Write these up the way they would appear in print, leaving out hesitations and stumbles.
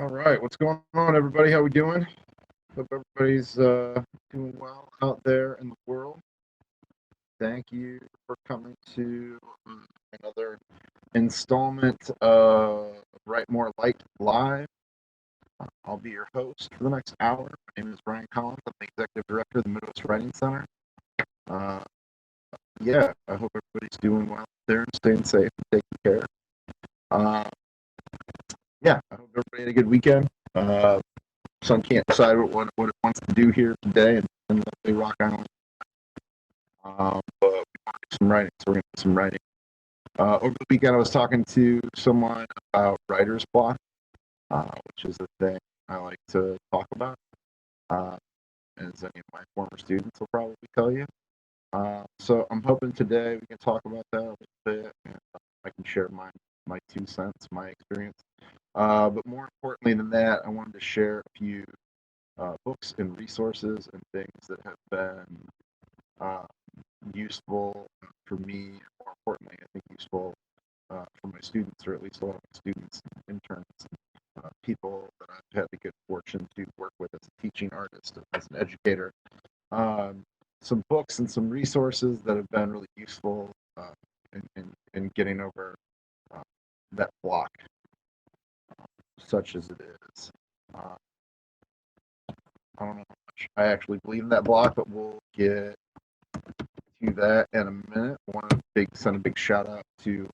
All right, what's going on, everybody? How we doing? Hope everybody's doing well out there in the world. Thank you for coming to another installment of Write More Light Live. I'll be your host for the next hour. My name is Brian Collins. I'm the executive director of the Midwest Writing Center. Uh, yeah, I hope everybody's doing well there and staying safe and taking care. Uh, yeah, I hope everybody had a good weekend. Son can't decide what it wants to do here today in lovely Rock Island. But we want to do some writing, so we're going to do some writing. Over the weekend, I was talking to someone about writer's block, which is a thing I like to talk about, as any of my former students will probably tell you. So I'm hoping today we can talk about that a little bit, and I can share my 2 cents, my experience. But more importantly than that, I wanted to share a few books and resources and things that have been uh, useful for me. More importantly, I think useful for my students, or at least a lot of my students, interns, people that I've had the good fortune to work with as a teaching artist, as an educator. Um, some books and some resources that have been really useful in getting over uh, that block, such as it is. Uh, I don't know how much I actually believe in that block, but we'll get to that in a minute. I want to send a big shout out to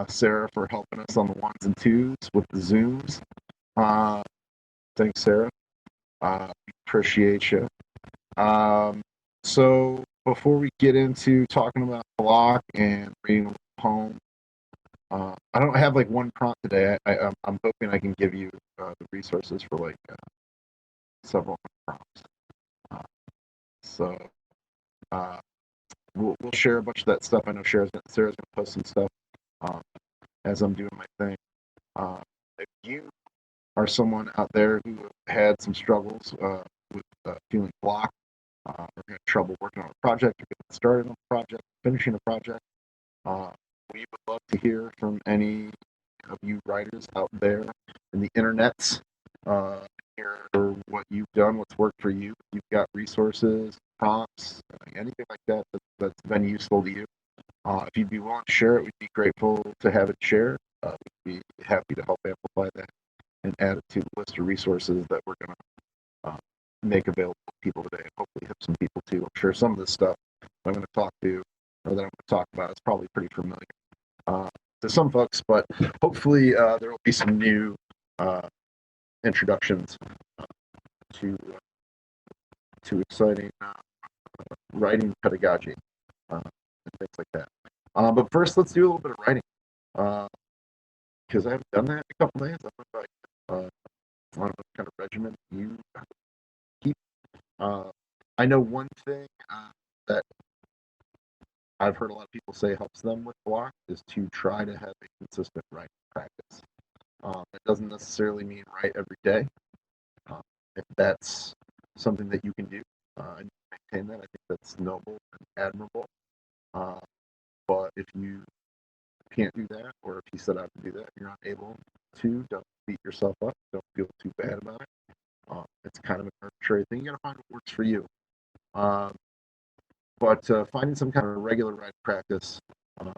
Sarah for helping us on the ones and twos with the Zooms. Uh, thanks, Sarah. We appreciate you. So before we get into talking about block and reading a poem, I don't have like one prompt today. I'm hoping I can give you the resources for like several prompts. Uh, so uh, we'll share a bunch of that stuff. I know Sarah's gonna post some stuff um, as I'm doing my thing. If you are someone out there who had some struggles with feeling blocked, or had trouble working on a project, or getting started on a project, finishing a project, uh, we would love to hear from any of you writers out there in the internets. Hear what you've done, what's worked for you. If you've got resources, prompts, anything like that that's been useful to you. If you'd be willing to share it, we'd be grateful to have it shared. We'd be happy to help amplify that and add it to the list of resources that we're going to make available to people today, and hopefully help some people too. I'm sure some of this stuff I'm going to talk to, or that I'm going to talk about, is probably pretty familiar to some folks, but hopefully there will be some new introductions to exciting writing pedagogy and things like that. But first, let's do a little bit of writing, because I haven't done that in a couple days. I don't know what kind of regimen you keep. I know one thing that I've heard a lot of people say helps them with block is to try to have a consistent writing practice. It doesn't necessarily mean write every day. If that's something that you can do and maintain that, I think that's noble and admirable. Uh, but if you can't do that, or if you set out to do that, you're not able to, don't beat yourself up. Don't feel too bad about it. It's kind of an arbitrary thing. You got to find what works for you. Um, but finding some kind of regular writing practice uh,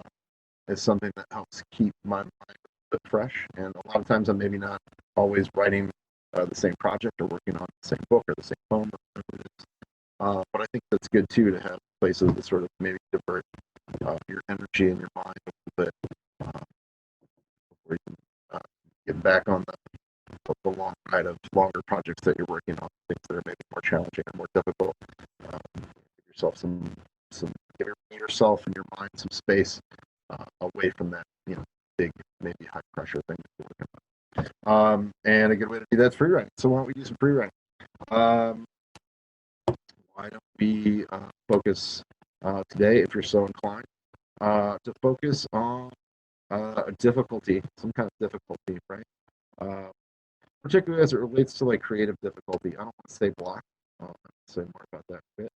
is something that helps keep my mind a bit fresh. And a lot of times I'm maybe not always writing the same project or working on the same book or the same poem or whatever it is. But I think that's good too, to have places that sort of maybe divert your energy and your mind a little bit before you can get back on the long ride of longer projects that you're working on, things that are maybe more challenging or more difficult. Give yourself give yourself and your mind some space away from that, big, maybe high pressure thing that you're working on. And a good way to do that is free writing. So why don't we do some free writing? Why don't we focus today, if you're so inclined, to focus on a difficulty, some kind of difficulty, right? Particularly as it relates to like creative difficulty. I don't want to say block. I'll say more about that in a bit.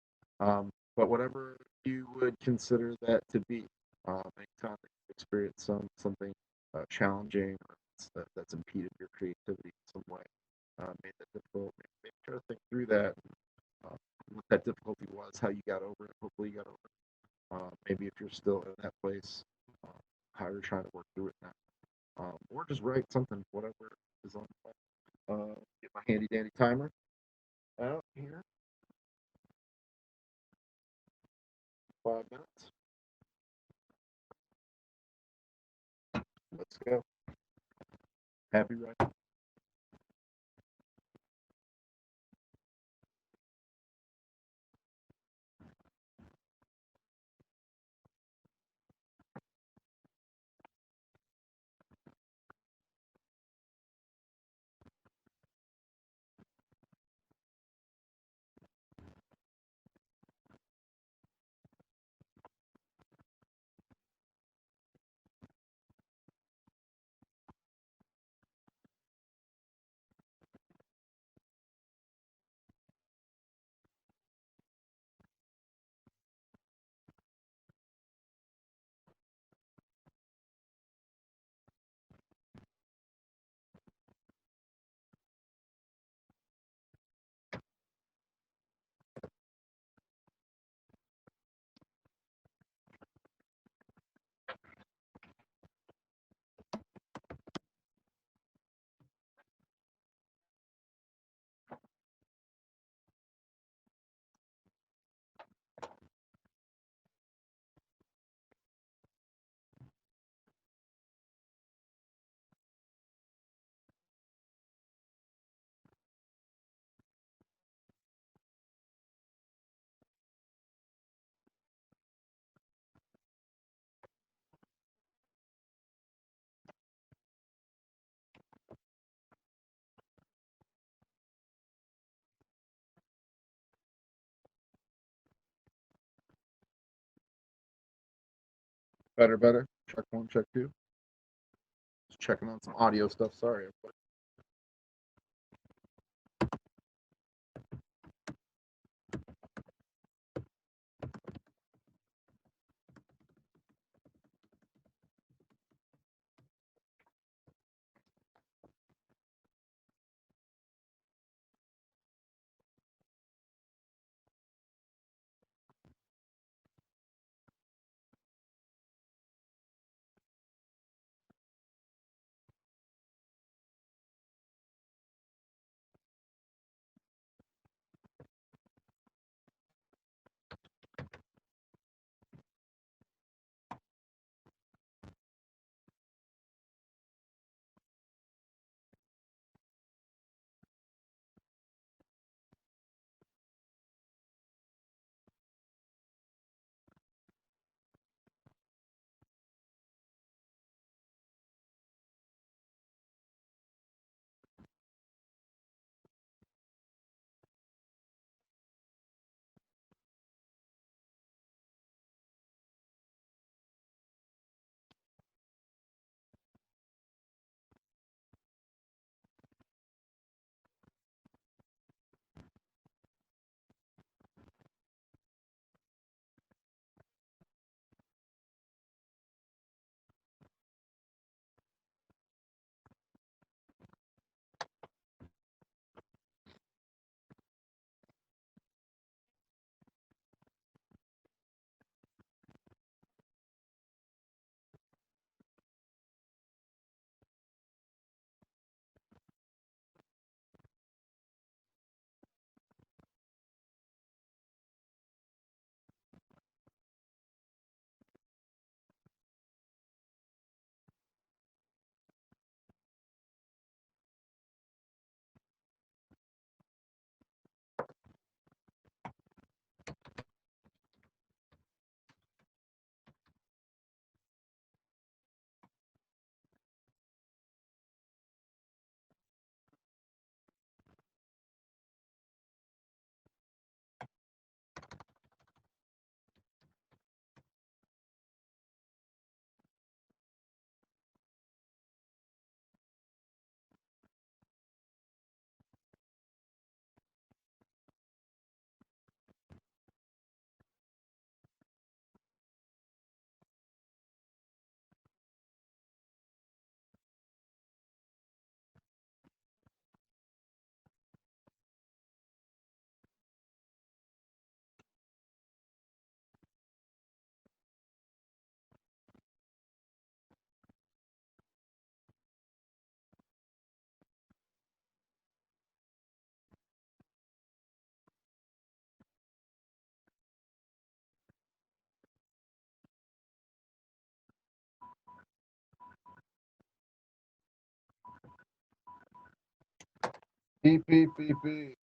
But whatever you would consider that to be, anytime that you experience something challenging, or that's impeded your creativity in some way, made that difficult. Maybe try to think through that, what that difficulty was, how you got over it. Hopefully, you got over it. Maybe if you're still in that place, uh, how you're trying to work through it now, or just write something, whatever is on. Get my handy dandy timer out here. 5 minutes. Let's go. Happy writing. Better, better. Check one, check two. Just checking on some audio stuff. Sorry, everybody. Beep, beep, beep, beep.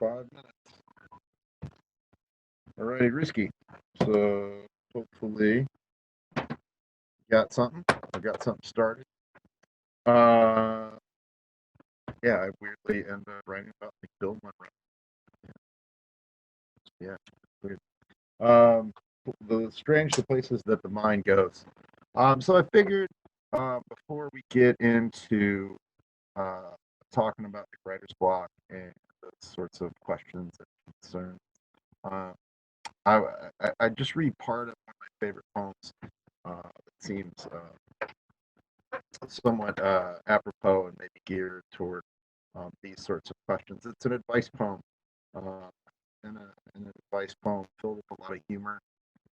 5 minutes. All righty, Risky. So hopefully got something. I got something started. Uh, yeah, I weirdly ended up writing about like Bill Monroe. Yeah, weird. Um, the places that the mind goes. So I figured before we get into uh, talking about the writer's block and those sorts of questions and concerns, uh, I just read part of one of my favorite poems. It seems somewhat apropos and maybe geared toward these sorts of questions. It's an advice poem, uh, and an advice poem filled with a lot of humor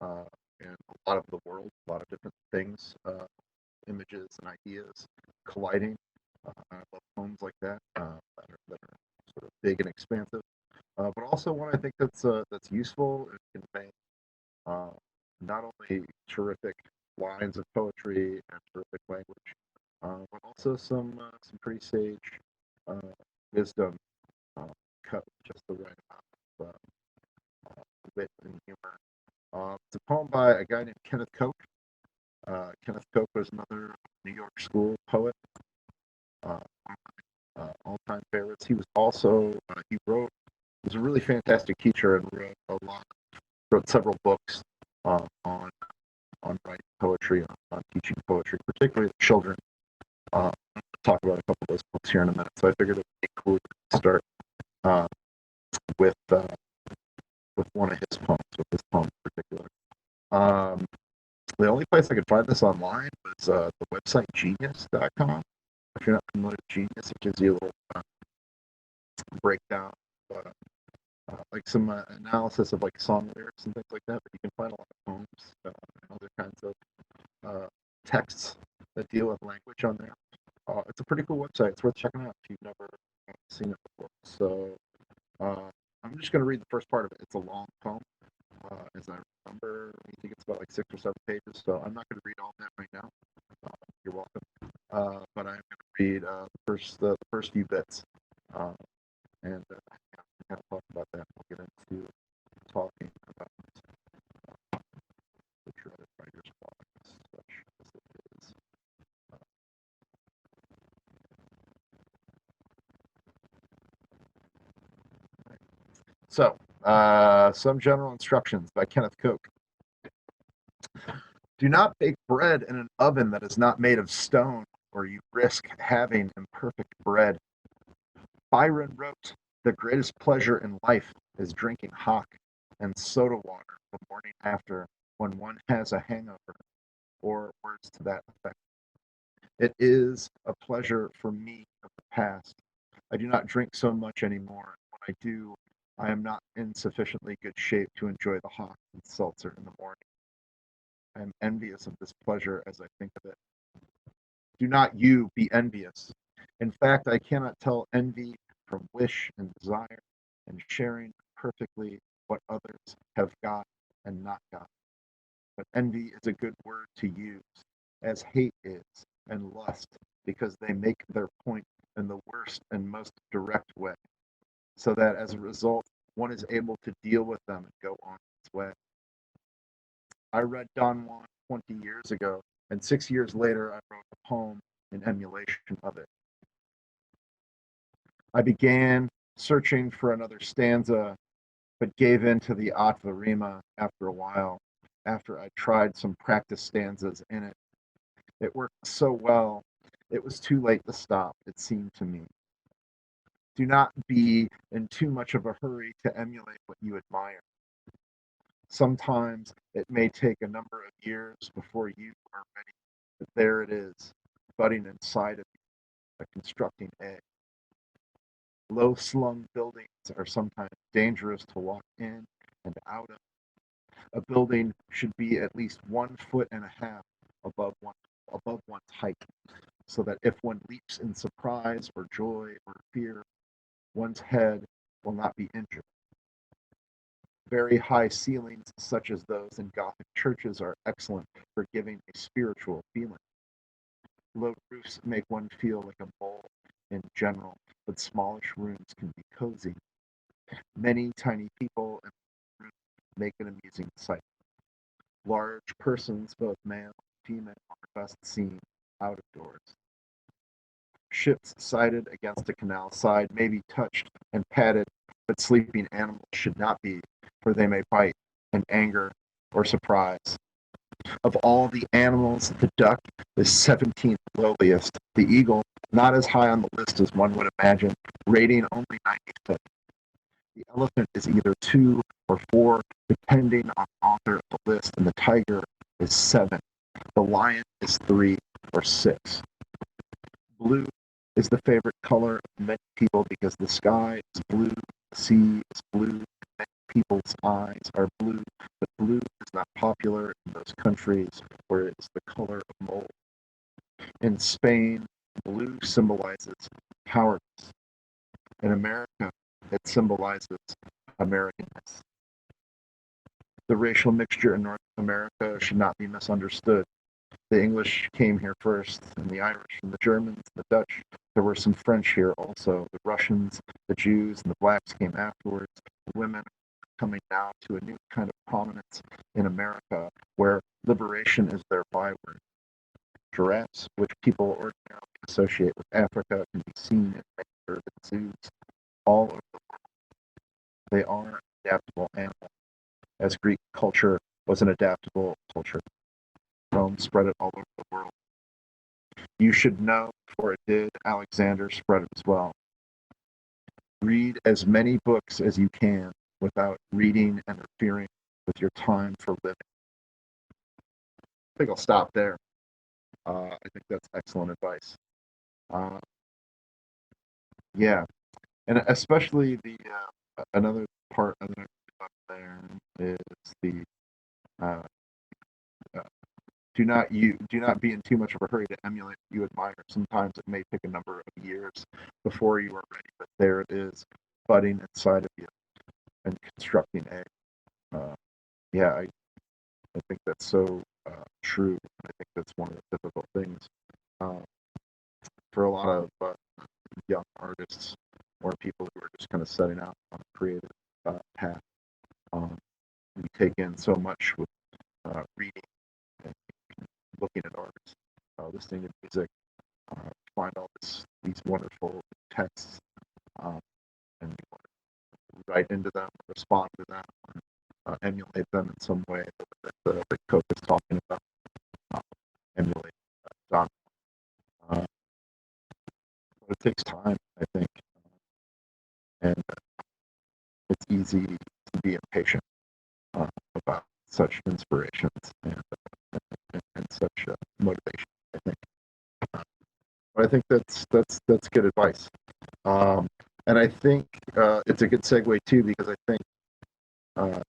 uh, and a lot of the world, a lot of different things, images and ideas colliding. I love poems like that are sort of big and expansive, but also one I think that's useful and conveying uh, not only terrific lines of poetry and terrific language, but also some pretty sage uh, wisdom uh, cut with just the right amount of wit and humor. It's a poem by a guy named Kenneth Koch. Kenneth Koch was another New York School poet, uh, all-time favorites. He was also he wrote was a really fantastic teacher and wrote several books on writing poetry, on teaching poetry, particularly to children. I'll talk about a couple of those books here in a minute. So I figured it would be cool to start uh, with uh, with one of his poems, with this poem in particular. Um, the only place I could find this online was the website genius.com. If you're not familiar with Genius, it gives you a little breakdown, like some analysis of like song lyrics and things like that. But you can find a lot of poems and other kinds of texts that deal with language on there. It's a pretty cool website. It's worth checking out if you've never seen it before. So uh, I'm just going to read the first part of it. It's a long poem, as I remember. I think it's about like 6 or 7 pages. So I'm not going to read all that right now. You're welcome. But I'm going to read the first few bits, and kind of talk about that. We'll get into talking about the dreaded writer's block, such as it is. So, some general instructions by Kenneth Koch. Do not bake bread in an oven that is not made of stone, or you risk having imperfect bread. Byron wrote, "The greatest pleasure in life is drinking hock and soda water the morning after when one has a hangover," or words to that effect. It is a pleasure for me of the past. I do not drink so much anymore. When I do, I am not in sufficiently good shape to enjoy the hock and seltzer in the morning. I am envious of this pleasure as I think of it. Do not you be envious. In fact, I cannot tell envy from wish and desire and sharing perfectly what others have got and not got. But envy is a good word to use, as hate is, and lust, because they make their point in the worst and most direct way, so that as a result, one is able to deal with them and go on its way. I read Don Juan 20 years ago, and 6 years later, I wrote a poem in emulation of it. I began searching for another stanza, but gave in to the Atva Rima after a while, after I tried some practice stanzas in it. It worked so well, it was too late to stop, it seemed to me. Do not be in too much of a hurry to emulate what you admire. Sometimes it may take a number of years before you are ready, but there it is, budding inside of you, a constructing egg. Low slung buildings are sometimes dangerous to walk in and out of. A building should be at least 1.5 feet above one's height, so that if one leaps in surprise or joy or fear, one's head will not be injured. Very high ceilings, such as those in Gothic churches, are excellent for giving a spiritual feeling. Low roofs make one feel like a mole in general, but smallish rooms can be cozy. Many tiny people in a room make an amusing sight. Large persons, both male and female, are best seen out of doors. Ships sighted against a canal side may be touched and patted, but sleeping animals should not be, for they may bite in anger or surprise. Of all the animals, the duck is 17th lowliest. The eagle, not as high on the list as one would imagine, rating only 95th. The elephant is either 2 or 4, depending on the author of the list, and the tiger is 7. The lion is 3 or 6. Blue is the favorite color of many people because the sky is blue, the sea is blue, and many people's eyes are blue, but blue is not popular in those countries where it is the color of mold. In Spain, blue symbolizes powerless. In America, it symbolizes Americanness. The racial mixture in North America should not be misunderstood. The English came here first, and the Irish, and the Germans, and the Dutch. There were some French here also. The Russians, the Jews, and the blacks came afterwards. The women are coming now to a new kind of prominence in America, where liberation is their byword. Giraffes, which people ordinarily associate with Africa, can be seen in many urban zoos all over the world. They are an adaptable animal, as Greek culture was an adaptable culture. Rome spread it all over the world. You should know, for it did, Alexander spread it as well. Read as many books as you can without reading and interfering with your time for living. I think I'll stop there. I think that's excellent advice. Uh, yeah, and especially the another part of the book there is the uh, uh, do not be in too much of a hurry to emulate what you admire. Sometimes it may take a number of years before you are ready, but there it is, budding inside of you and constructing a. Yeah, I think that's so true. I think that's one of the difficult things uh, for a lot of young artists or people who are just kind of setting out on a creative path. We take in so much with reading and looking at art, listening to music, find all these wonderful texts, and we want to write into them, respond to them, emulate them in some way that Coke is talking about. Emulate John. But it takes time, I think, and it's easy to be impatient about such inspirations and such motivation. I think, but I think that's good advice, um, and I think it's a good segue too because I think uh,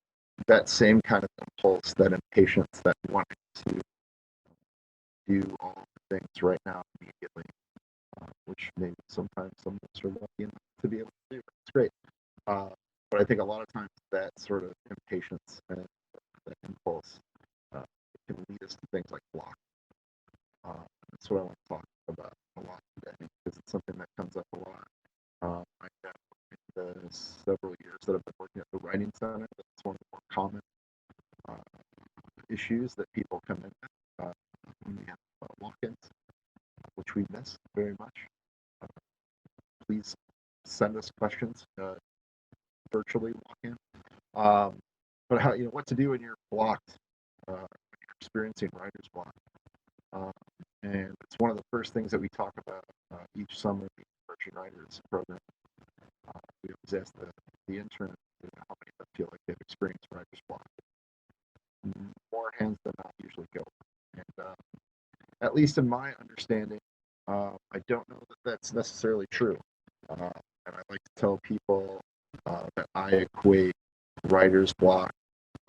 that same kind of impulse, that impatience, that wanting to do all the things right now immediately, which maybe sometimes some of us are lucky enough to be able to do. It's great. Uh, but I think a lot of times that sort of impatience and that impulse can lead us to things like block. That's what I want to talk about a lot today because it's something that comes up a lot. I know in the several years that I've been working at the Writing Center, that's one of the more common issues that people come in with when we have walk-ins, which we miss very much. Please send us questions virtually walk-in. But how what to do when you're blocked, when you're experiencing writer's block. Um, and it's one of the first things that we talk about each summer in the Emerging Writers program. We always ask the interns how many of them feel like they've experienced writer's block. More hands than not usually go. And at least in my understanding, I don't know that that's necessarily true. And I like to tell people that I equate writer's block,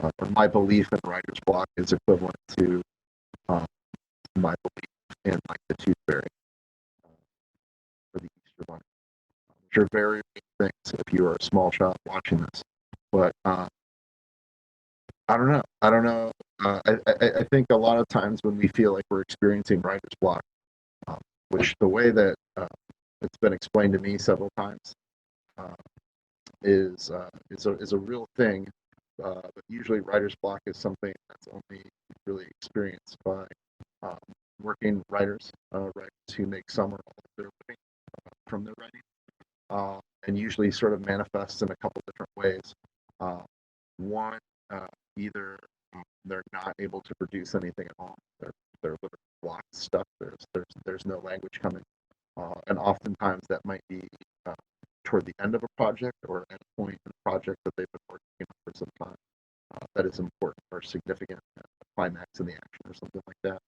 or my belief in writer's block is equivalent to my belief in like the tooth fairy for the Easter Bunny, which are very big things if you are a small child watching this. But I don't know. I don't know. I think a lot of times when we feel like we're experiencing writer's block, which the way that it's been explained to me several times, uh, is a real thing. But usually, writer's block is something that's only really experienced by um, working writers who make some or all of their living from their writing, and usually sort of manifests in a couple different ways. Uh, One, either they're not able to produce anything at all. They're literally blocked, stuck. There's no language coming, and oftentimes that might be toward the end of a project or at a point in a project that they've been working on for some time that is important or significant, climax in the action or something like that.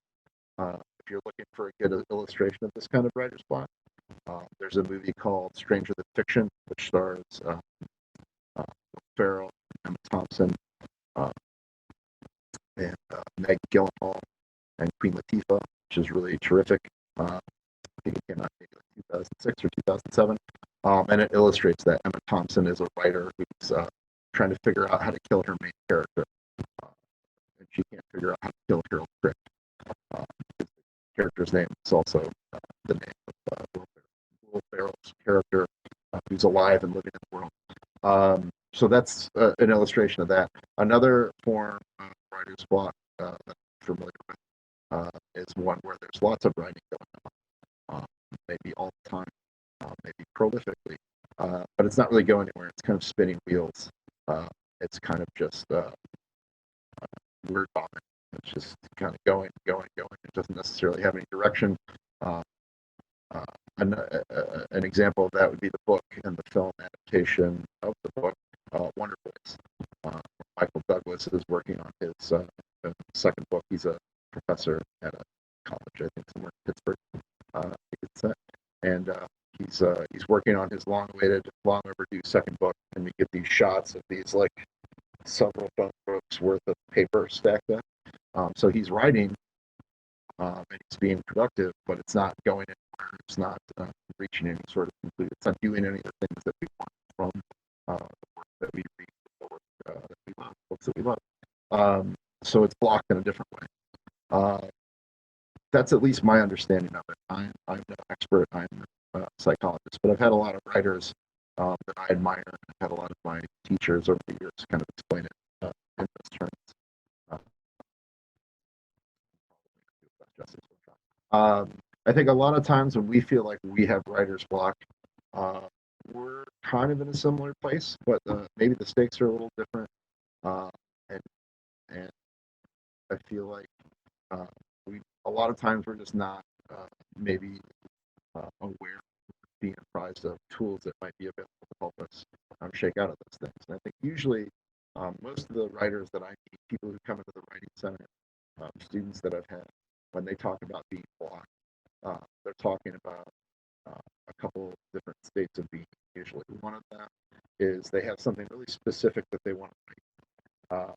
If you're looking for a good illustration of this kind of writer's block, there's a movie called Stranger Than Fiction, which stars Will Ferrell, Emma Thompson, uh, and Meg Gyllenhaal and Queen Latifah, which is really terrific. I think it came out maybe like 2006 or 2007, and it illustrates that Emma Thompson is a writer who's trying to figure out how to kill her main character, and she can't figure out how to kill Harold Crick. His character's name is also the name of Will Ferrell's character, who's alive and living in the world. So that's an illustration of that. Another form of writer's block that I'm familiar with is one where there's lots of writing going on, maybe all the time, maybe prolifically, but it's not really going anywhere. It's kind of spinning wheels. It's kind of just word vomit. It's just kind of going, going, going. It doesn't necessarily have any direction. Uh, uh, an example of that would be the book and the film adaptation of the book, Wonder Boys. Michael Douglas is working on his second book. He's a professor at a college, I think, somewhere in Pittsburgh. And he's working on his long-awaited, long overdue second book, and we get these shots of these like several phone books worth of paper stacked up. So he's writing, and he's being productive, but it's not going anywhere. It's not reaching any sort of conclusion. It's not doing any of the things that we want from the work that we read, the work that we love, books that we love. So it's blocked in a different way. That's at least my understanding of it. I'm no expert. I'm a psychologist, but I've had a lot of writers that I admire. I've had a lot of my teachers over the years kind of explain it in those terms. I think a lot of times when we feel like we have writer's block, uh, we're kind of in a similar place, but maybe the stakes are a little different. Uh, and and I feel like uh, we a lot of times we're just not maybe aware, being apprised of tools that might be available to help us shake out of those things. And I think usually most of the writers that I meet, people who come into the writing center, students that I've had, when they talk about being blocked, they're talking about a couple different states of being. Usually, one of them is they have something really specific that they want to write.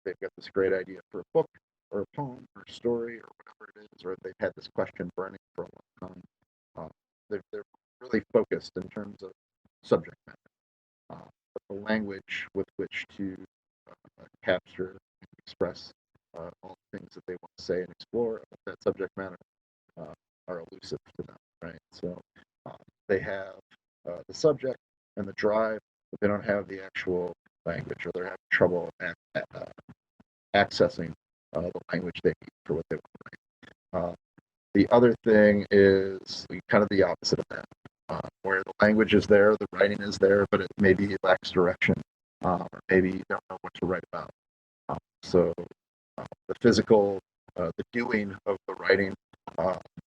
They've got this great idea for a book or a poem or a story or whatever it is, or they've had this question burning for a long time. They're really focused in terms of subject matter, but the language with which to capture and express all the things that they want to say and explore about that subject matter uh, are elusive to them, right? So they have the subject and the drive, but they don't have the actual language, or they're having trouble accessing the language they need for what they want to write. The other thing is kind of the opposite of that, where the language is there, the writing is there, but it maybe lacks direction, or maybe you don't know what to write about. So the physical, the doing of the writing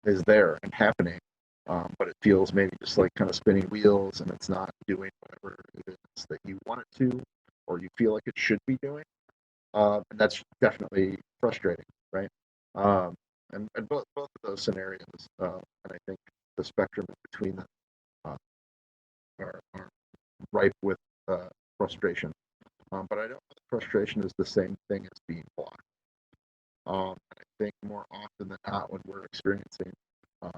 is there and happening, but it feels maybe just like kind of spinning wheels, and it's not doing whatever it is that you want it to, or you feel like it should be doing. And that's definitely frustrating, right? Um, and both of those scenarios, and I think the spectrum in between them are ripe with frustration. But I don't know if frustration is the same thing as being blocked. And I think more often than not, when we're experiencing uh,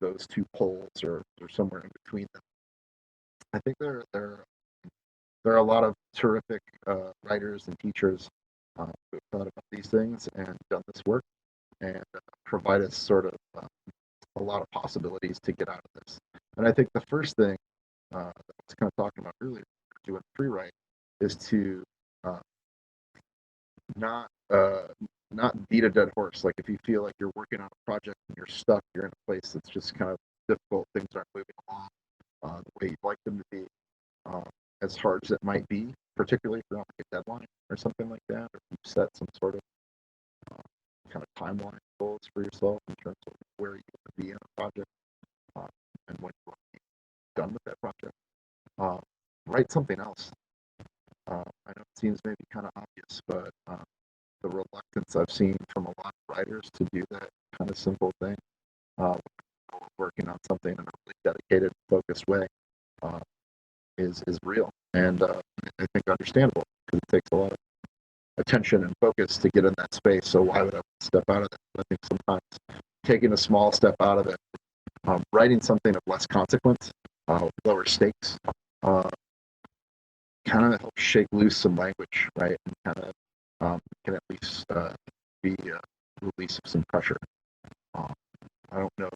those two poles or somewhere in between them, I think there are a lot of terrific writers and teachers who have thought about these things and done this work and provide us sort of a lot of possibilities to get out of this. And I think the first thing that I was kind of talking about earlier, doing free write, is to uh, not uh, not beat a dead horse. Like if you feel like you're working on a project and you're stuck, you're in a place that's just kind of difficult, things aren't moving along the way you'd like them to be, um, as hard as it might be, particularly if you're on like a deadline or something like that, or you've set some sort of kind of timeline goals for yourself in terms of where you want to be in a project, uh, and when you want to be done with that project. Uh, Write something else. I know it seems maybe kind of obvious, but the reluctance I've seen from a lot of writers to do that kind of simple thing, uh, working on something in a really dedicated, focused way, uh, is real, and I think understandable because it takes a lot of attention and focus to get in that space. So why would I step out of it? I think sometimes taking a small step out of it, writing something of less consequence, lower stakes, uh, kind of helps shake loose some language, right? And kind of can at least be a release of some pressure. Um, I don't know.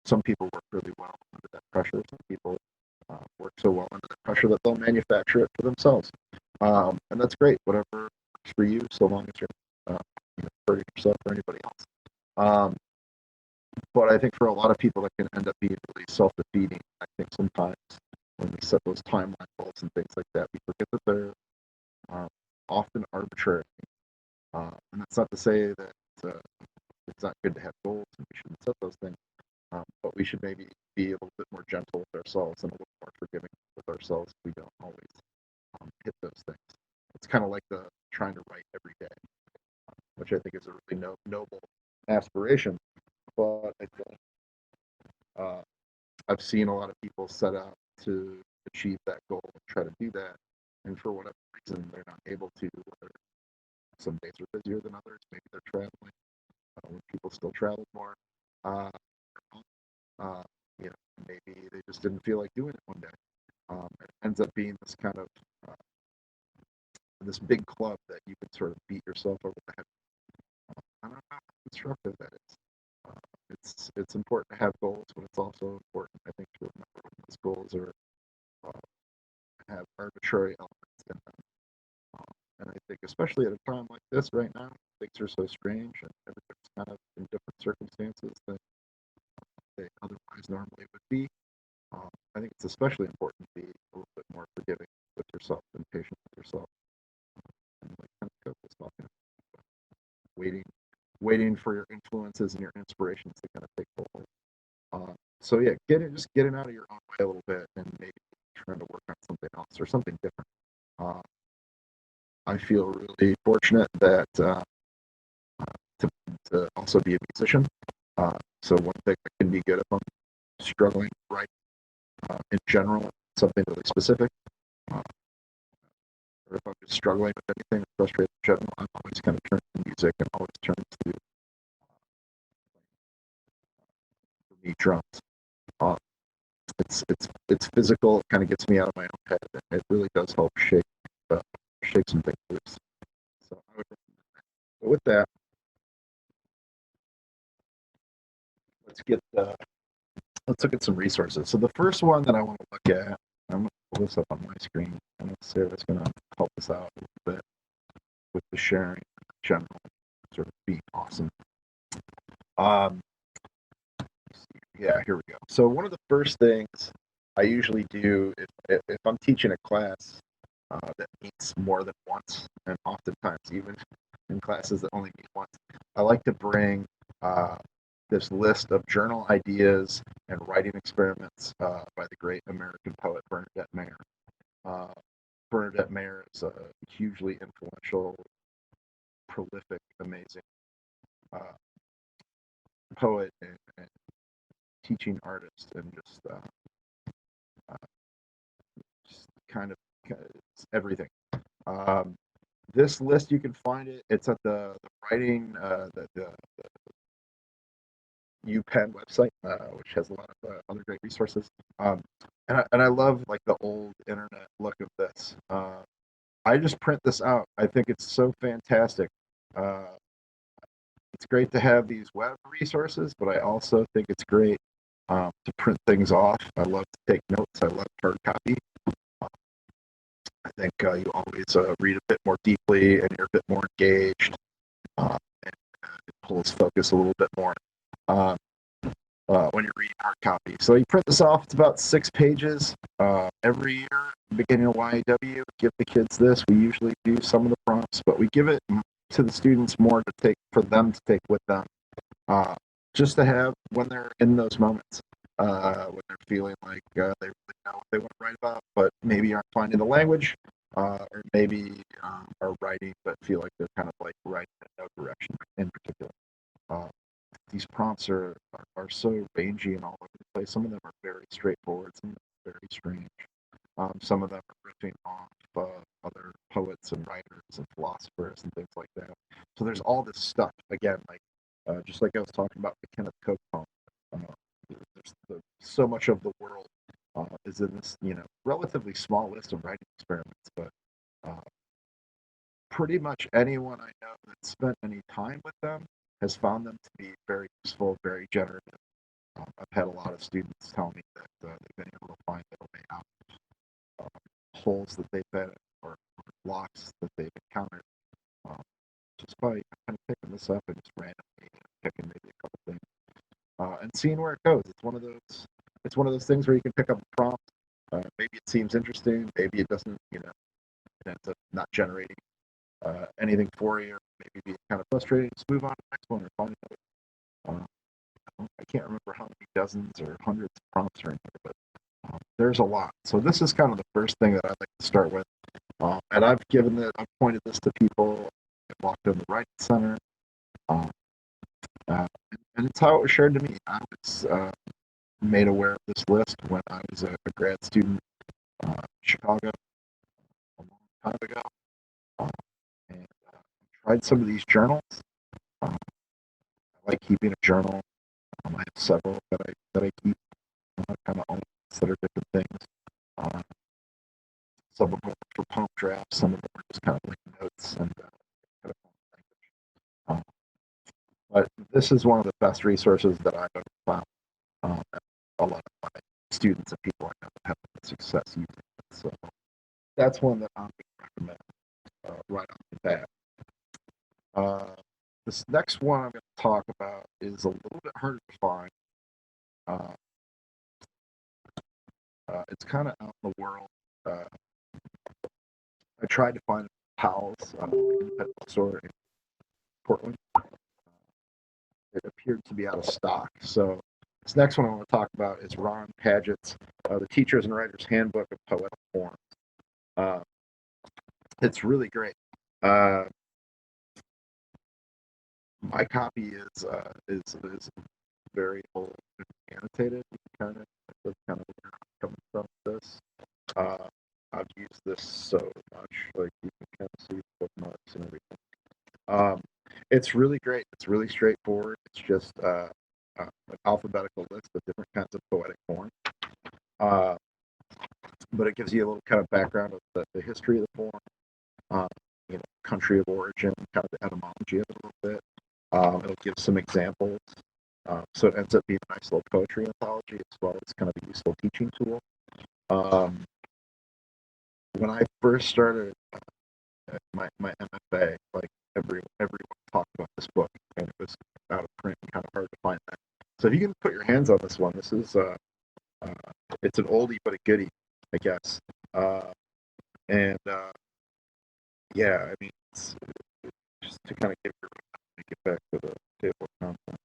Some people work really well under that pressure. Some people work so well under that pressure that they'll manufacture it for themselves. And that's great. Whatever works for you, so long as you're hurting yourself or anybody else. Um, but I think for a lot of people, that can end up being really self-defeating. I think sometimes when we set those timeline goals and things like that, we forget that they're um, often arbitrary. And that's not to say that uh, it's not good to have goals and we shouldn't set those things. But we should maybe be a little bit more gentle with ourselves and a little more forgiving with ourselves if we don't always hit those things. It's kind of like the trying to write every day, which I think is a really noble aspiration. But I think uh, I've seen a lot of people set out to achieve that goal and try to do that, and for whatever reason, they're not able to. Whether some days are busier than others, maybe they're traveling. When people still travel more, uh, uh, you know, maybe they just didn't feel like doing it one day. It ends up being this kind of uh, this big club that you can sort of beat yourself over the head. I don't know how constructive that is. Uh, it's important to have goals, but it's also important, I think, to remember when those goals are uh, have arbitrary elements in them. And I think, especially at a time like this right now, things are so strange and everything's kind of in different circumstances than they otherwise normally would be. I think it's especially important to be a little bit more forgiving with yourself and patient with yourself. And like kind of Coach was talking about, waiting, waiting for your influences and your inspirations to kind of take hold. So yeah, just getting out of your own way a little bit and maybe trying to work on something else or something different. Uh, I feel really fortunate that to, to also be a musician. So one thing that can be good if I'm struggling to write in general, something really specific, uh, or if I'm just struggling with anything, frustrated in general, I'm always kind of turn to music and always turn to, for me, drums. Uh, it's physical. It kind of gets me out of my own head. And it really does help shake some things loose. So I would recommend that. But with that, let's get let's look at some resources. So the first one that I want to look at, I'm going to pull this up on my screen. I know Sarah's going to help us out a little bit with the sharing in general, sort of being awesome. Um, yeah, here we go. So one of the first things I usually do if I'm teaching a class that meets more than once, and oftentimes even in classes that only meet once, I like to bring uh, this list of journal ideas and writing experiments by the great American poet Bernadette Mayer. Uh, Bernadette Mayer is a hugely influential, prolific, amazing uh, poet and teaching artist, and uh, just it's everything. Um, this list, you can find it. It's at the writing the UPenn website, which has a lot of other great resources. And I love like the old internet look of this. I just print this out. I think it's so fantastic. It's great to have these web resources, but I also think it's great to print things off. I love to take notes. I love hard copy. I think you always read a bit more deeply and you're a bit more engaged. And it pulls focus a little bit more when you're reading hard copy. So you print this off. It's about 6 pages every year. Beginning of YAW, give the kids this. We usually do some of the prompts, but we give it to the students more to take for them to take with them, just to have when they're in those moments, when they're feeling like they really know what they want to write about, but maybe aren't finding the language, or maybe are writing but feel like they're kind of like writing in no direction in particular. Uh, these prompts are so rangy and all over the place. Some of them are very straightforward, some of them are very strange. Some of them are riffing off other poets and writers and philosophers and things like that. So there's all this stuff again, like just like I was talking about the Kenneth Cope poem. So much of the world is in this, relatively small list of writing experiments, but uh, pretty much anyone I know that spent any time with them has found them to be very useful, very generative. I've had a lot of students tell me that they've been able to find their way out of holes that they've been in, or blocks that they've encountered, um, just by kind of picking this up and just randomly picking maybe a couple things and seeing where it goes. It's one of those. It's one of those things where you can pick up a prompt. Maybe it seems interesting. Maybe it doesn't. It ends up not generating anything for you, or maybe being kind of frustrating. Just move on to the next one or find another. I can't remember how many dozens or hundreds of prompts are in here, but there's a lot. So this is kind of the first thing that I'd like to start with. And I've pointed this to people. I walked in the writing center, um, and it's how it was shared to me. I was made aware of this list when I was a grad student in Chicago a long time ago, uh, and tried some of these journals. I like keeping a journal. I have several that I keep, kind of on that are different things. Uh, some of them are for poem drafts, some of them are just kind of like notes and kind of language. But this is one of the best resources that I've ever found. A lot of my students and people I know have had success using it. So that's one that I'm going to recommend right off the bat. This next one I'm going to talk about is a little bit harder to find. Uh, it's kind of out in the world. Uh, I tried to find PALS in pet store in Portland. It appeared to be out of stock. So this next one I want to talk about is Ron Padgett's The Teacher's and Writer's Handbook of Poetic Forms. Uh, it's really great. My copy is very old and annotated. That's kind of where I'm coming from with this. I've used this so much, like you can kind of see bookmarks and everything. It's really great. It's really straightforward. It's just an alphabetical list of different kinds of poetic forms. Uh, but it gives you a little kind of background of the history of the form, country of origin, kind of the etymology of it a little bit. It'll give some examples. So it ends up being a nice little poetry anthology as well as kind of a useful teaching tool. When I first started my MFA, like everyone talked about this book, and it was out of print and kind of hard to find that. So if you can put your hands on this one, this is it's an oldie but a goodie, I guess. And yeah, I mean, it's just to kind of get back to the table of contents.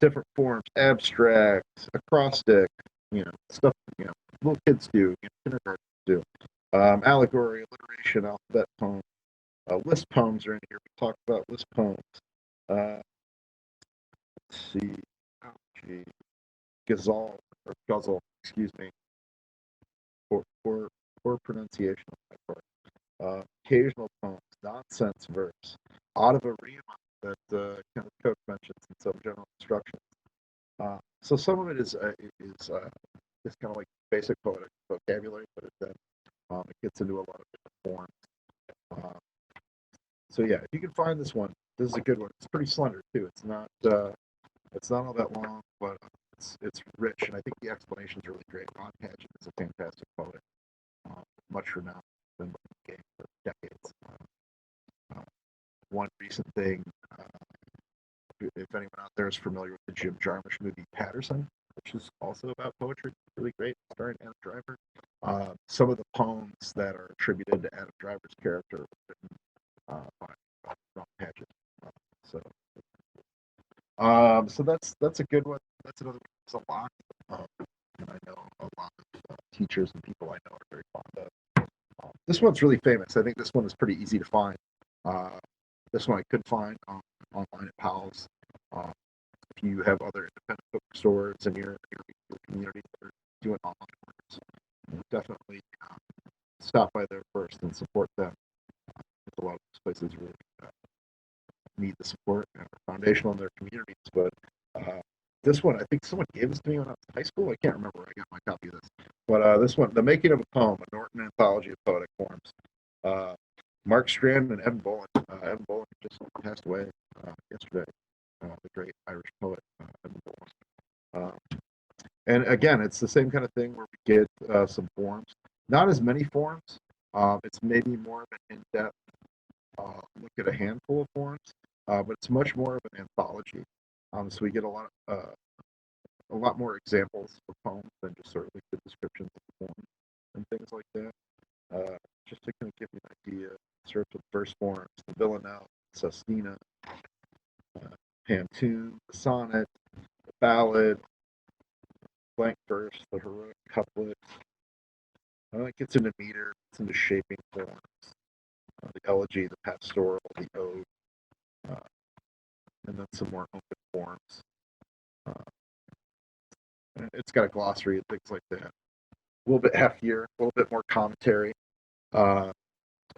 Different forms, abstract, acrostic, stuff, little kids do, kindergarten do. Allegory, alliteration, alphabet poems, list poems are in here. We talked about list poems. Let's see, oh, gee, Ghazal or Guzzle, excuse me, poor pronunciation of my part. Occasional poems, nonsense verse, out of a rima that kind of Coke mentions in some general instructions. So some of it is kind of like basic poetic vocabulary, but then it gets into a lot of different forms. So yeah, if you can find this one, this is a good one. It's pretty slender too. It's not It's not all that long, but it's rich, and I think the explanation is really great. Ron Patchett is a fantastic poet, much renowned, been in the game for decades. Uh, One recent thing, uh, if anyone out there is familiar with the Jim Jarmusch movie Patterson, which is also about poetry, really great, starring Adam Driver. Some of the poems that are attributed to Adam Driver's character were written by Ron Patchett. Uh, so, so that's a good one. That's another one. There's a lot. And I know a lot of teachers and people I know are very fond of. This one's really famous. I think this one is pretty easy to find. Uh, this one I could find online at Powell's. Uh, if you have other independent bookstores in your community that are doing online orders, definitely stop by there first and support them. A lot of those places really need the support and are foundational in their communities. But uh, this one, I think someone gave this to me when I was in high school. I can't remember where I got my copy of this. But this one, The Making of a Poem, a Norton Anthology of Poetic Forms. Uh, Mark Strand and Evan Boland. Evan Boland just passed away yesterday. The great Irish poet, Evan Boland. And again, it's the same kind of thing where we get some forms. Not as many forms. It's maybe more of an in-depth look at a handful of forms, but it's much more of an anthology. So we get a lot more examples of poems than just sort of like the descriptions of the forms and things like that. Just to kind of give you an idea, it starts with verse forms: the villanelle, sestina, pantoum, the sonnet, the ballad, blank verse, the heroic couplet. It gets into meter, it's into shaping forms, the elegy, the pastoral, the ode, uh, and then some more open forms. Uh, it's got a glossary and things like that. A little bit heftier, a little bit more commentary. Uh,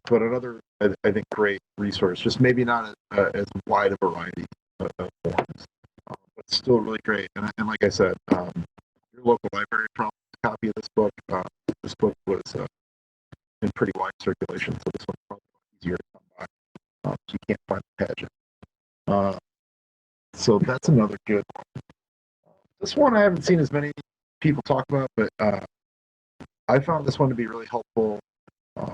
but another, I think, great resource. Just maybe not as wide a variety of forms, but still really great. And like I said, your local library probably has a copy of this book. This book was in pretty wide circulation, so this one's probably easier to come by. So you can't find the pageant. So that's another good one. This one I haven't seen as many people talk about, but I found this one to be really helpful.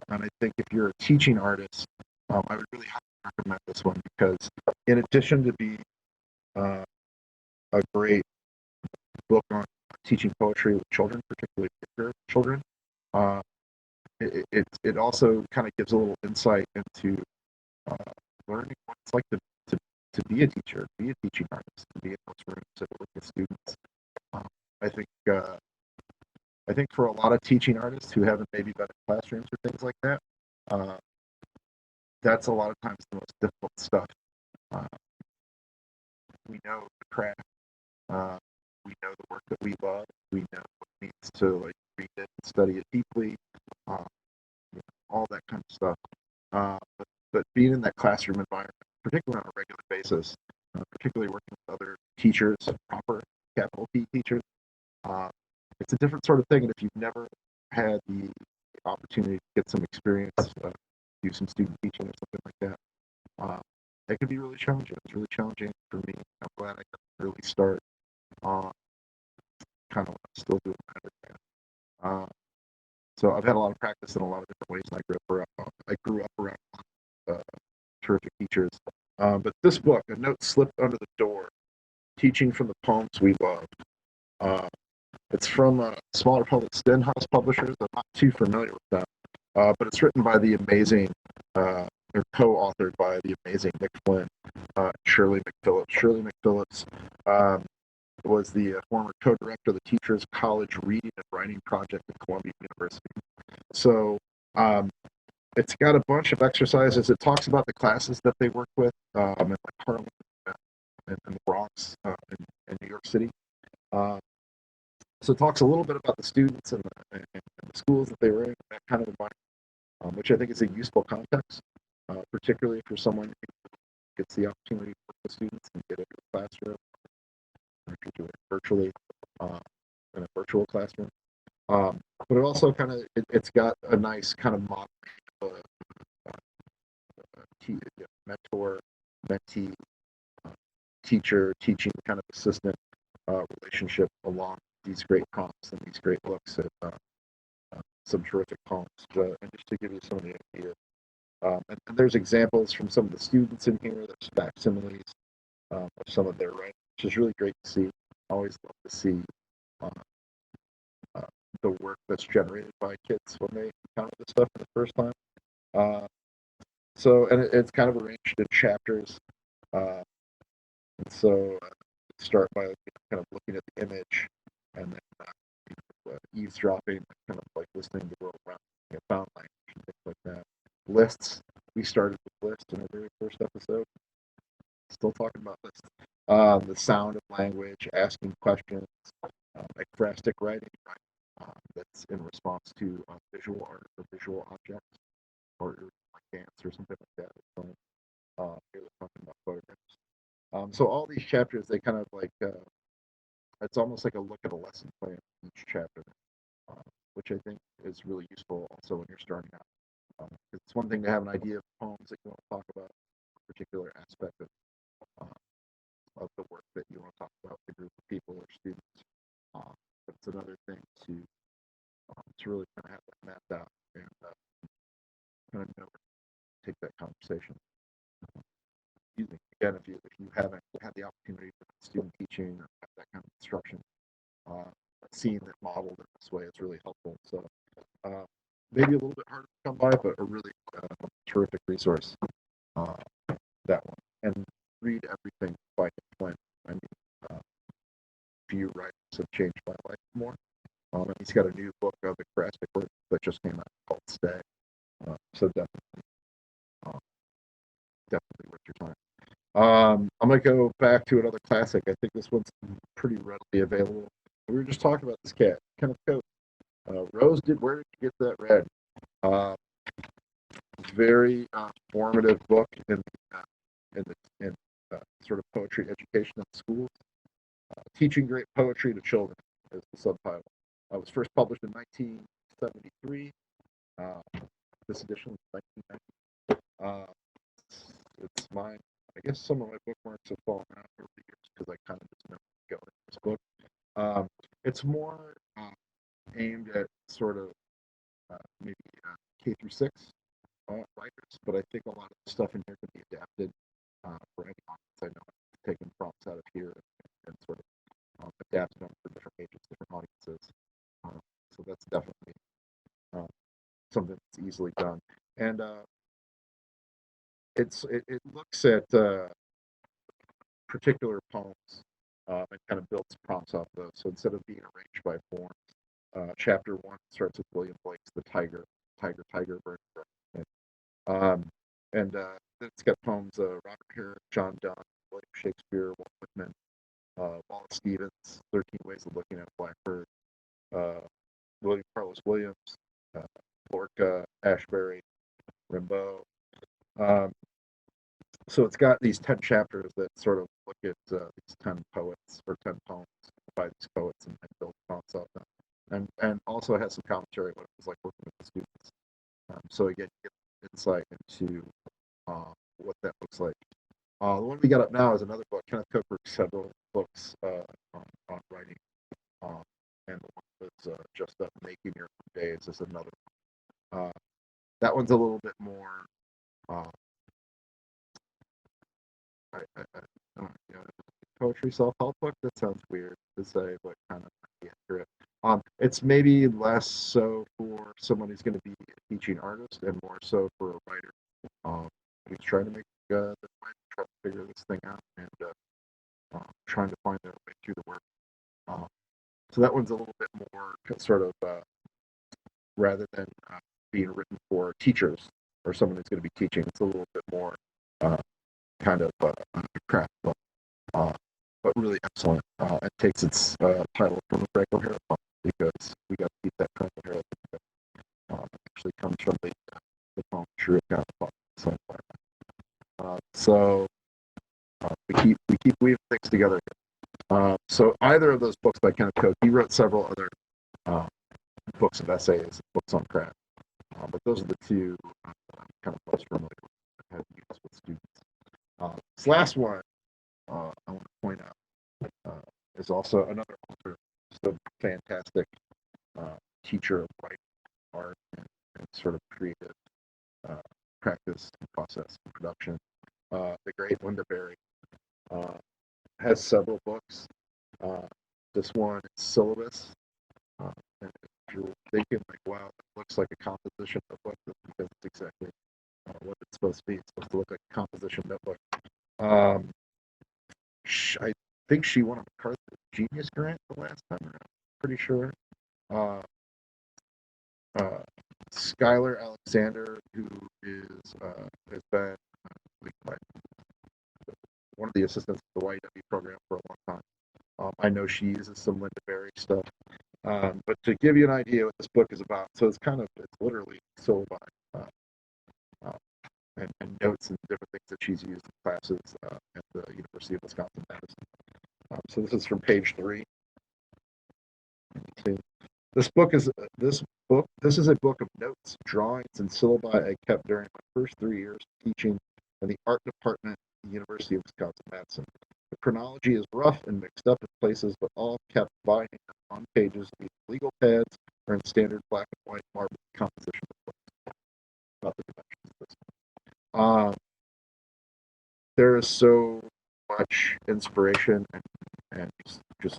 And I think if you're a teaching artist, I would really highly recommend this one because, in addition to being uh, a great book on teaching poetry with children, particularly younger children, uh, it also kind of gives a little insight into uh, learning what it's like to be a teacher, be a teaching artist, to be in those rooms to work with students. Um, I think I think for a lot of teaching artists who haven't maybe been in classrooms or things like that, uh, that's a lot of times the most difficult stuff. Uh, we know the craft, uh, we know the work that we love, we know what it means to like read it and study it deeply, uh, you know, all that kind of stuff. But being in that classroom environment, particularly on a regular basis, particularly working with other teachers, proper capital P teachers, uh, it's a different sort of thing. And if you've never had the opportunity to get some experience, do some student teaching or something like that, uh, it can be really challenging. It's really challenging for me. I'm glad I could really start uh, kind of still doing undergrad. Uh, so I've had a lot of practice in a lot of different ways. And I grew up around uh, terrific teachers. But this book, A Note Slipped Under the Door, Teaching from the Poems We Loved. Uh, it's from smaller public Stenhouse publishers. I'm not too familiar with them, but it's written by the amazing, or co-authored by the amazing Nick Flynn, Shirley McPhillips. Shirley McPhillips um, was the former co-director of the Teachers College Reading and Writing Project at Columbia University. So it's got a bunch of exercises. It talks about the classes that they work with in like Harlem and the Bronx in New York City. So it talks a little bit about the students and the schools that they were in, that kind of environment, which I think is a useful context, particularly if you're someone who gets the opportunity to work with students and get into a classroom, or if you're doing it virtually in a virtual classroom. But it also kind of it's got a nice kind of model mentor mentee teacher teaching kind of assistant relationship along these great prompts and these great looks at some terrific poems. And just to give you some of the ideas. And there's examples from some of the students in here. There's facsimiles of some of their writing, which is really great to see. I always love to see uh, uh, the work that's generated by kids when they encounter this stuff for the first time. Uh, and it's kind of arranged in chapters. Uh, and so start by kind of looking at the image and then eavesdropping, kind of like listening to the world around, found language and things like that. Lists. We started with lists in our very first episode. Still talking about lists. The sound of language, asking questions, ekphrastic writing, right? That's in response to visual art or visual objects, or like dance or something like that. So, here we're talking about photographs. So all these chapters, they kind of like it's almost like a look at a lesson plan in each chapter, uh, which I think is really useful also when you're starting out. It's one thing to have an idea of poems that you want to talk about, a particular aspect of the work that you want to talk about with a group of people or students. But it's another thing to really kind of have that mapped out and kind of know where to take that conversation. Again, if you haven't had the opportunity for student teaching or have that kind of instruction, seeing it modeled in this way is really helpful. So maybe a little bit harder to come by, but a really terrific resource. That one, and read everything by Flynn. I mean, few writers have changed my life more. And he's got a new book of ekphrastic work that just came out called Stay. So definitely worth your time. I'm gonna go back to another classic. I think this one's pretty readily available. We were just talking about this cat, kind of coat. Rose, where did you get that read? Very formative book in sort of poetry education in schools. Teaching Great Poetry to Children is the subtitle. It was first published in 1973. This edition was 1990. It's mine. I guess some of my bookmarks have fallen out over the years because I kind of just never go into this book. It's more aimed at sort of maybe K through 6 writers, but I think a lot of the stuff in here can be adapted for any audience. I know I've taken prompts out of here and sort of adapted them for different ages, different audiences. So that's definitely something that's easily done. And it looks at particular poems and kind of builds prompts off those. So instead of being arranged by forms, chapter 1 starts with William Blake's The Tiger, Tiger, Bird. And it's got poems Robert Herrick, John Donne, William Shakespeare, Walt Whitman, Wallace Stevens, 13 Ways of Looking at a Blackbird, William Carlos Williams, Lorca, Ashbery, Rimbaud. So it's got these 10 chapters that sort of look at these 10 poets or 10 poems by these poets and build prompts off them. And also has some commentary what it was like working with the students. So again, you get insight into what that looks like. The one we got up now is another book. Kenneth Cook wrote several books on writing. And the one that's just up, Making Your Own Days, is another one. That one's a little bit more poetry self-help book. That sounds weird to say, but kind of accurate. It's maybe less so for someone who's going to be a teaching artist and more so for a writer who's trying to make the writer try to figure this thing out and trying to find their way through the work. So that one's a little bit more sort of rather than being written for teachers or someone who's going to be teaching. It's a little bit more kind of craft book, but really excellent. It takes its title from the Frank O'Hara book because we got to keep that Frank O'Hara book. It actually comes from the poem True Account of so we keep weaving things together. So either of those books by Kenneth Coke, he wrote several other books of essays, books on craft, but those are the two I'm kind of most familiar with. Have used with students. This last one I want to point out is also another author, just a fantastic teacher of writing, art, and sort of creative uh, practice and process and production. The great Linda Berry uh, has several books. Uh, this one is Syllabus. And if you're thinking like, wow, that looks like a composition notebook, that's because it's exactly what it's supposed to be. It's supposed to look like a composition notebook. Um, I think she won a MacArthur Genius Grant the last time around. Pretty sure. Uh, uh, Skylar Alexander, who has been like one of the assistants of the YW program for a long time. I know she uses some Linda Berry stuff. But to give you an idea what this book is about, so it's literally syllabi uh, uh, and notes and different things that she's used in classes at the University of Wisconsin-Madison. So this is from page 3. See, this book is this is a book of notes, drawings, and syllabi I kept during my first 3 years teaching in the art department at the University of Wisconsin-Madison. The chronology is rough and mixed up in places, but all kept binding on pages with legal pads or in standard black and white marble composition about the dimensions of this. There is so much inspiration and just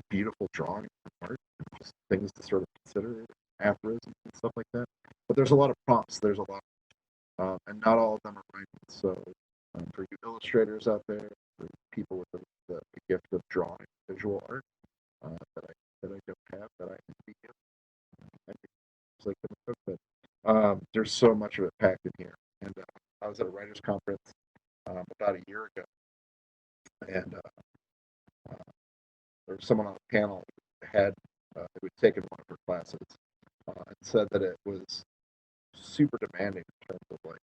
beautiful drawing art, just things to sort of consider, aphorisms and stuff like that. But there's a lot of prompts. There's a lot, and not all of them are right. So for you illustrators out there, for people with the gift of drawing visual art that I don't have, that I can be given, I think it's like the book, but there's so much of it packed in here. And I was at a writers conference about a year ago, and there was someone on the panel who had taken one of her classes and said that it was super demanding in terms of like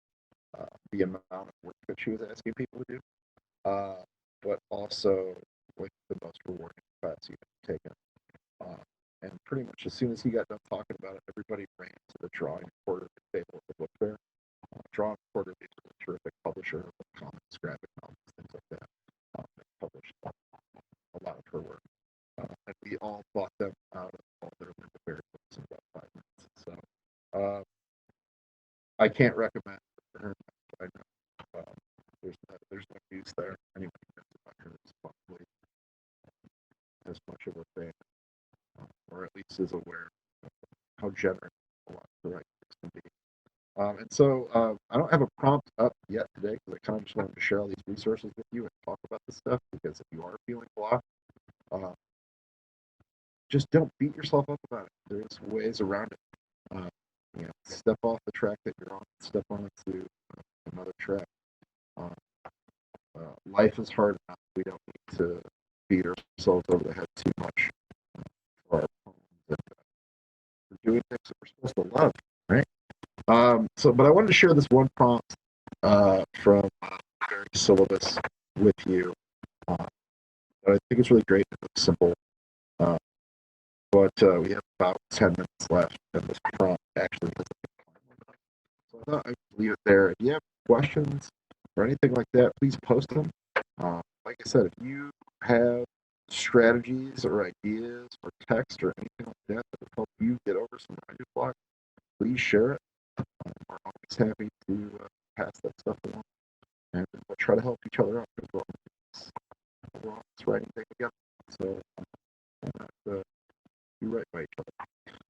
the amount of work that she was asking people to do, but also like the most rewarding class you've taken. And pretty much as soon as he got done talking about it, everybody ran to the drawing quarterly table at the book fair. Drawing quarterly is a terrific publisher of comics, graphic novels, things like that. They published a lot of her work. And we all bought them out of all their Linda Berry books in about 5 minutes. So I can't recommend her. I know there's no use there. Anyone who knows about her is probably as much of a fan, or at least is aware of how generous a lot of the writers can be. And so I don't have a prompt up yet today because I kind of just wanted to share all these resources with you and talk about this stuff. Because if you are feeling blocked, uh, just don't beat yourself up about it. There's ways around it. Step off the track that you're on, step on to another track. Uh, Life is hard enough. We don't need to beat ourselves over the head too much for our problems. And, we're doing things that we're supposed to love, right? But I wanted to share this one prompt from Berry Syllabus with you. I think it's really great and simple. Uh, but we have about 10 minutes left, and this prompt actually has a time limit. So I thought I'd leave it there. If you have questions or anything like that, please post them. Like I said, if you have strategies or ideas or text or anything like that that will help you get over some writer's block, please share it. We're always happy to pass that stuff along, and we'll try to help each other out as well. We're all just writing things together, so do right by each other.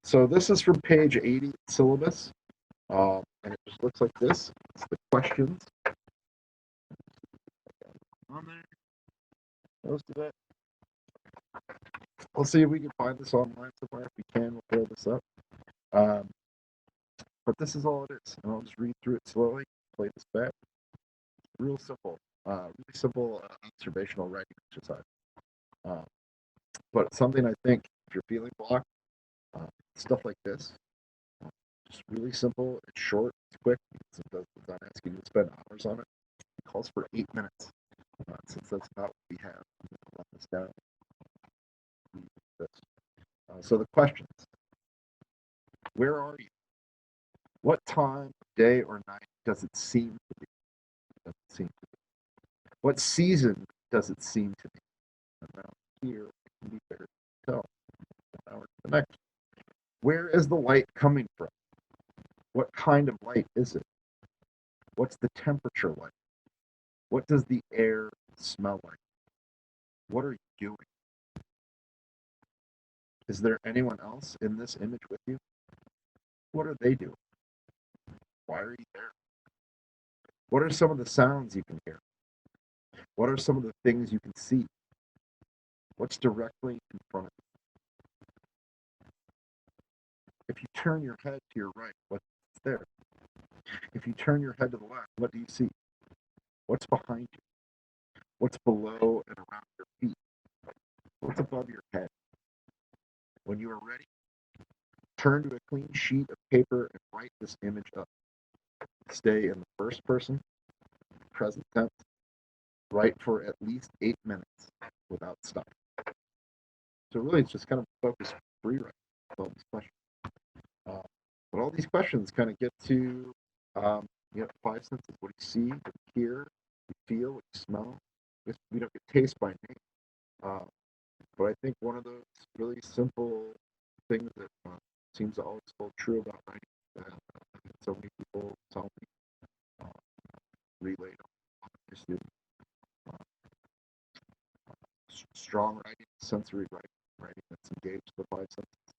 So this is from page 80 syllabus, and it just looks like this. It's the questions on there. Most of it. We'll see if we can find this online somewhere. If we can, we'll throw this up. But this is all it is, and I'll just read through it slowly. Play this back. Real simple, really simple observational writing exercise. But something I think if you're feeling blocked, stuff like this, just really simple. It's short, it's quick. It doesn't ask you to spend hours on it. It calls for 8 minutes. Since that's not what we have, I'll write this down. So the questions: where are you? What time, day, or night does it seem to be? What season does it seem to be? Around here, it can be better to tell. Now the next. Where is the light coming from? What kind of light is it? What's the temperature like? What does the air smell like? What are you doing? Is there anyone else in this image with you? What are they doing? Why are you there? What are some of the sounds you can hear? What are some of the things you can see? What's directly in front of you? If you turn your head to your right, what's there? If you turn your head to the left, what do you see? What's behind you? What's below and around your feet? What's above your head? When you are ready, turn to a clean sheet of paper and write this image up. Stay in the first person, present tense. Write for at least 8 minutes without stopping. So really, it's just kind of focus free writing with all these questions. But all these questions kind of get to five senses. What do you see? What do you hear? What do you feel? What do you smell? We don't get taste by name. But I think one of those really simple things that seems to always hold true about writing that so many people tell me, relate on my students. Strong writing, sensory writing that's engaged the five senses.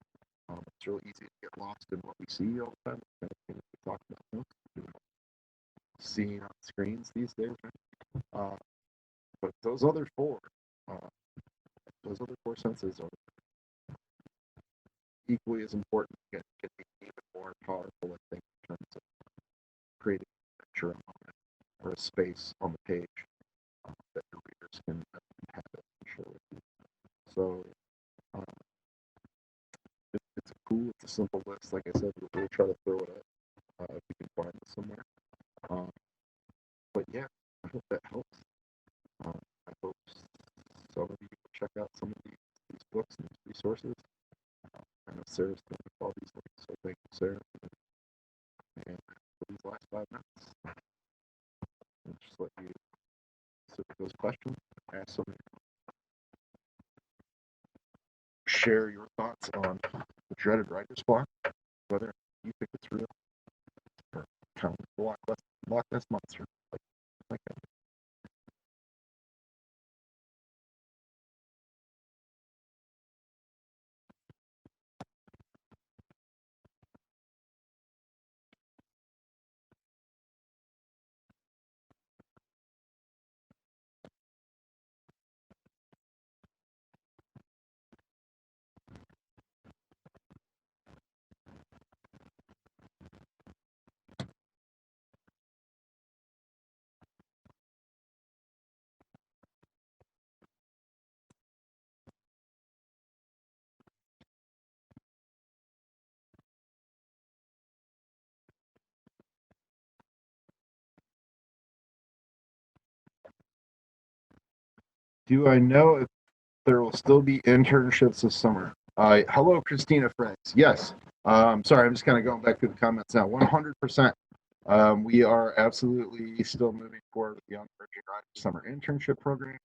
It's really easy to get lost in what we see all the time. Kind of things we talk about most, seeing on screens these days. Right? But uh, those other four senses are equally as important. Get even more powerful, I think, in terms of creating a picture or a space on the page that your readers can inhabit and share with you. So uh, it's a simple list. Like I said, we'll try to throw it up if we can find it somewhere. Um, but yeah, I hope that helps. I hope some of you check out some of these books and these resources. I know Sarah's done all these links, so thank you, Sarah. And for these last 5 minutes, I'll just let you sit with those questions, ask some, share your thoughts on the dreaded writer's block, whether you think it's real or kind of Loch Ness monster, like that. Do I know if there will still be internships this summer? Hello, Christina Franks. Yes. Sorry, I'm just kind of going back through the comments now. 100%. We are absolutely still moving forward with the Young Emerging Writers Summer Internship Program.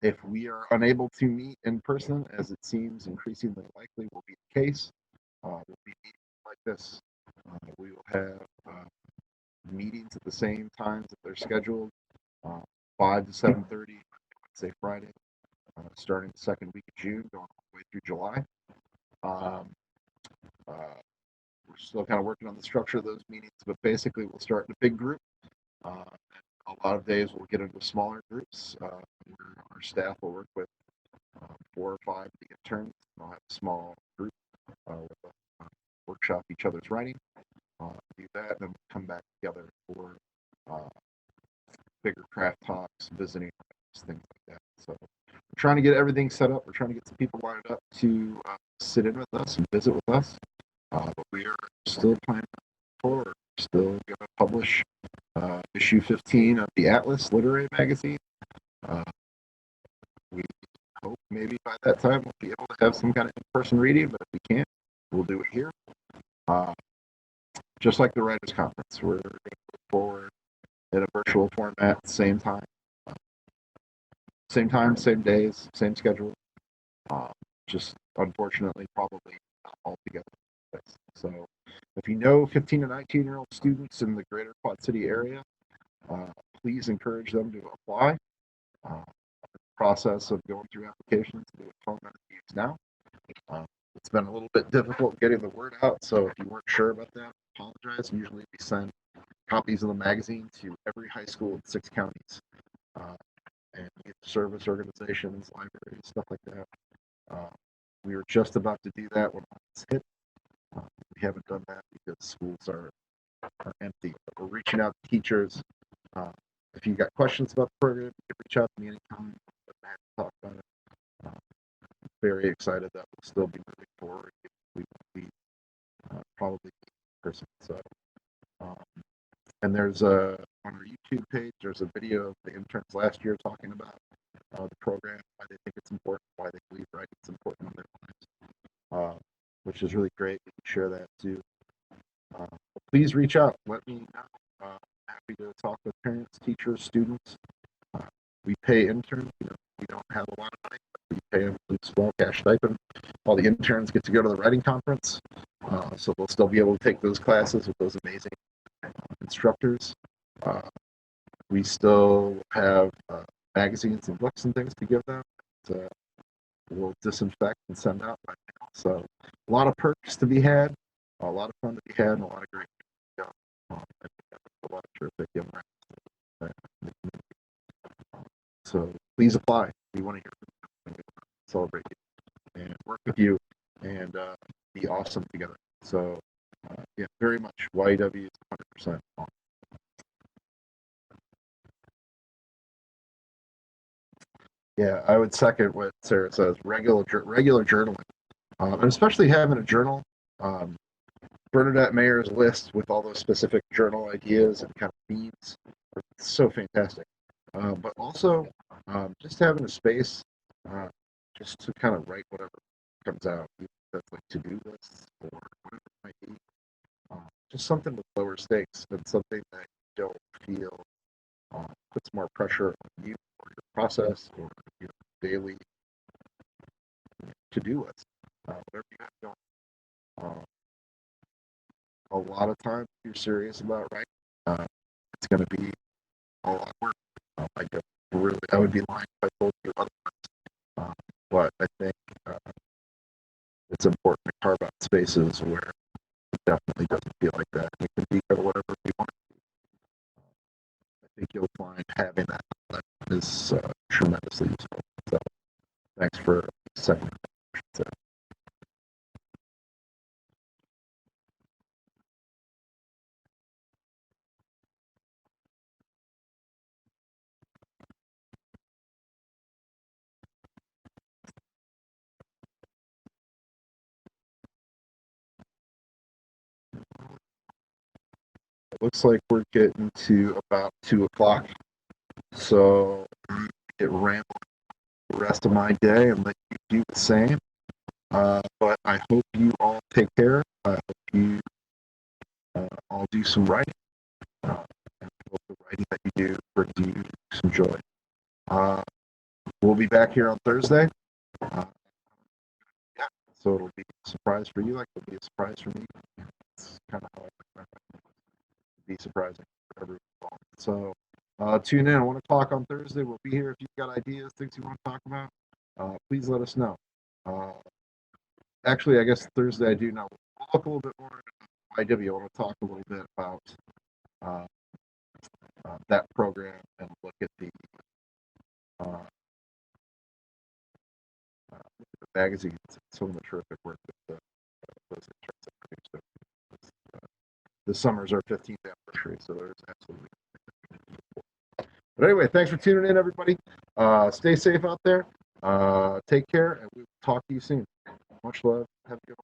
If we are unable to meet in person, as it seems increasingly likely will be the case, we'll be meeting like this. We will have meetings at the same times that they're scheduled, 5 to 7:30, say Friday, starting the second week of June, going all the way through July. Um, we're still kind of working on the structure of those meetings, but basically we'll start in a big group. A lot of days we'll get into smaller groups where our staff will work with 4 or 5 of the interns. We'll have a small group with workshop each other's writing. Do that, and then we'll come back together for bigger craft talks, visiting, things like that. So we're trying to get everything set up. We're trying to get some people lined up to sit in with us and visit with us. But we are still planning forward. Still going to publish issue 15 of the Atlas Literary Magazine. We hope maybe by that time we'll be able to have some kind of in-person reading, but if we can't, we'll do it here. Just like the Writers' Conference, we're going to move forward in a virtual format, same time, same days, same schedule. Uh, just unfortunately, probably not all together. So, if you know 15 to 19-year-old students in the greater Quad City area, uh, please encourage them to apply. Uh, Process of going through applications to do a phone interviews now. Uh, it's been a little bit difficult getting the word out, so if you weren't sure about that, I apologize. Usually we send copies of the magazine to every high school in 6 counties, uh, and youth service organizations, libraries, stuff like that. Uh, we were just about to do that when all this hit. Uh, we haven't done that because schools are empty. But we're reaching out to teachers. Uh, if you got questions about the program, you can reach out to me anytime. I'm happy to talk about it. Very excited that we'll still be moving forward. We won't be probably in person. So, um, and there's on our YouTube page, there's a video of the interns last year talking about the program, why they think it's important, why they believe writing is important in their lives, which is really great. We can share that too. Please reach out. Let me know. I'm happy to talk with parents, teachers, students. Uh, we pay interns. We don't have a lot of money, but we pay them a small cash stipend. All the interns get to go to the writing conference, so they'll still be able to take those classes with those amazing instructors. Uh, we still have magazines and books and things to give them. We'll disinfect and send out right now. So a lot of perks to be had, a lot of fun to be had, and a lot of great things to go. I think that's a lot of terrific young men. So please apply. We want to hear from you. We want to celebrate you and work with you and be awesome together. So yeah, very much. YW is 100% on. Yeah, I would second what Sarah says. Regular journaling, and especially having a journal. Um, Bernadette Mayer's list with all those specific journal ideas and kind of themes are so fantastic. But also, just having a space uh, just to kind of write whatever comes out, even if that's like to-do lists or whatever it might be. Just something with lower stakes and something that you don't feel puts more pressure on you or your process or your daily to-do list, whatever you have going. Uh, a lot of times, if you're serious about writing, uh, it's going to be a lot of work. I don't really, I would be lying if I told you otherwise. But I think it's important to carve out spaces where it definitely doesn't feel like that. We can be kind of whatever we want. I think you'll find having that is tremendously useful. So thanks for a second. So, it looks like we're getting to about 2 o'clock. So it ran the rest of my day and let you do the same. But I hope you all take care. I hope you all do some writing. And I hope the writing that you do brings you some joy. Uh, we'll be back here on Thursday. Uh, yeah, so it'll be a surprise for you, like it'll be a surprise for me. It's kind of how I like to be surprising for everyone involved. So tune in at 1 o'clock on Thursday. We'll be here if you've got ideas, things you want to talk about. Please let us know. Uh, Actually, I guess Thursday I do know. We'll look a little bit more at IW. I want to talk a little bit about uh, that program and look at uh, the magazines and some of the terrific work that those interns have produced. This summer's our 15th anniversary, so there's absolutely. But anyway, thanks for tuning in, everybody. Stay safe out there. Take care, and we'll talk to you soon. Much love. Have a good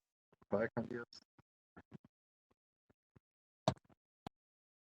one. Bye, Candias.